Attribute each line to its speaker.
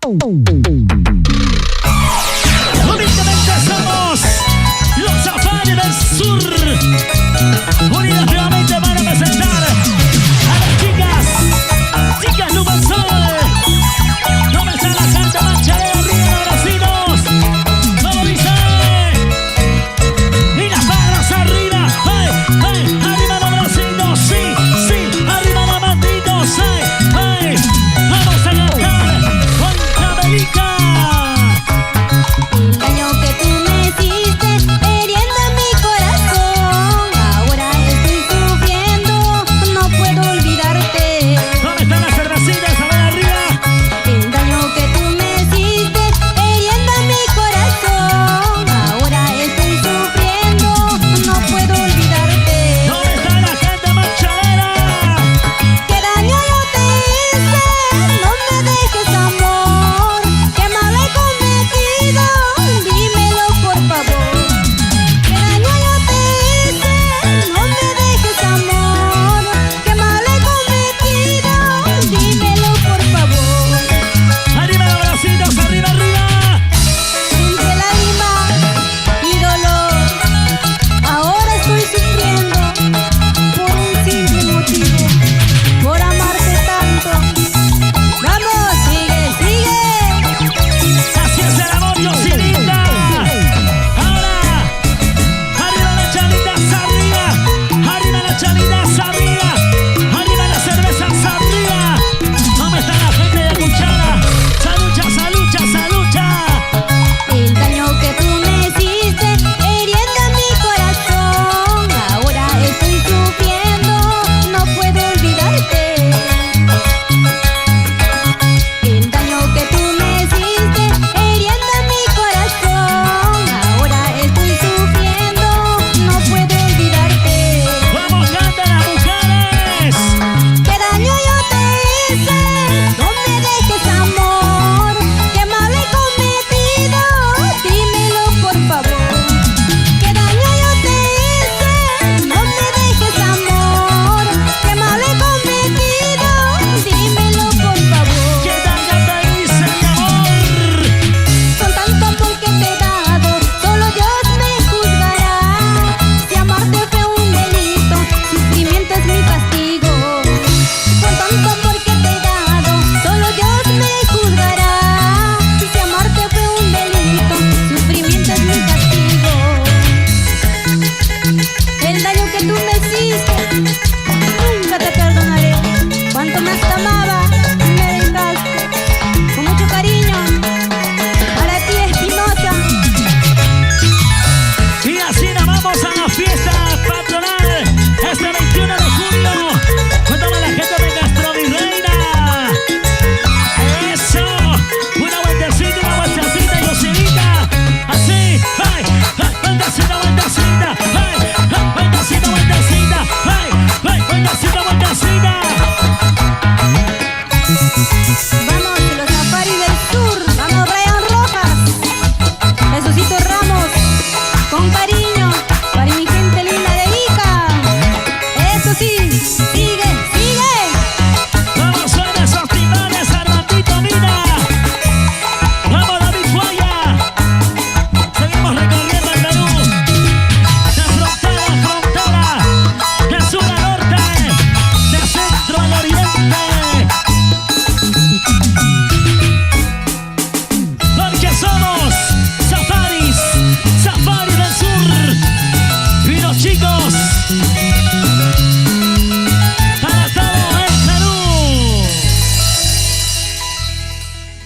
Speaker 1: Únicamente somos los Safari del Sur, unidos nuevamente para presentar a las chicas Lubazol. ¿Dónde está la gente manchadera arriba de los vecinos? ¿Cómo dice? Y las barras arriba, arriba los bracitos, sí, arriba los manditos, vamos a cantar con Cabelica.
Speaker 2: El daño que tú me hiciste, hiriendo mi corazón. Ahora estoy sufriendo, no puedo olvidarte.
Speaker 1: ¿Dónde están las cervecitas? A ver arriba.
Speaker 2: El daño que tú me hiciste, hiriendo mi corazón. Ahora estoy sufriendo, no puedo olvidarte.
Speaker 1: ¿Dónde está la gente manchadera?
Speaker 2: ¿Qué daño yo te hice? No me dejes, amor. ¿Qué mal he cometido? Dímelo, por favor. ¿Qué daño yo te hice? No me dejes, amor. ¿Qué mal he cometido? Dímelo, por favor.
Speaker 1: Arriba los bracitos, arriba.
Speaker 2: Entre lágrimas y dolor, ahora estoy sufriendo por un simple motivo, por amarte tanto. Vamos, sigue.
Speaker 1: Así es el amor, Yosinita. Ahora, arriba las chalitas, arriba las chalitas, arriba las cervezas, arriba. ¿Dónde está la gente de cuchara? Salucha.
Speaker 2: El daño que tú me hiciste, hiriendo mi corazón. Ahora estoy sufriendo, no puedo olvidarte. El daño que tú me hiciste, hiriendo mi corazón. Ahora estoy sufriendo, no puedo olvidarte.
Speaker 1: Vamos, canten las mujeres.
Speaker 2: ¿Qué daño yo te hice? No me dejes, amor. ¿Qué mal he cometido? Dímelo, por favor. ¿Qué daño yo te hice? No me dejes, amor. ¿Qué mal he cometido? Dímelo, por favor.
Speaker 1: ¿Qué daño te hice, mi amor?
Speaker 2: Con tanto amor que te he dado, solo Dios me juzgará. Si amarte fue un delito, sufrimiento es mi castigo. Con tanto amor que te he dado, solo Dios me juzgará. Si amarte fue un delito, sufrimiento es mi castigo. El daño que tú me hiciste, nunca te perdonaré. Cuanto más te amaba, me dejaste. Con mucho cariño, para ti, Espinosa.
Speaker 1: Y así nos vamos a la fiesta patronal este 21 de junio con toda la gente de Castro Virreina. Eso, una vueltecita, Yosinita. Así, vueltecita, vueltecita.
Speaker 2: Vamos, los Safari del Sur. Vamos, Brian Rojas. Jesucito Ramos. Con cariño, para mi gente linda de Ica. Eso sí, sigue.
Speaker 1: Vamos a esos titanes, Armandito Mina. Vamos, David Guaya. Seguimos recorriendo el Perú. De frontera a frontera, de sur a norte, de centro al oriente. Porque somos Safari del Sur. Y los chicos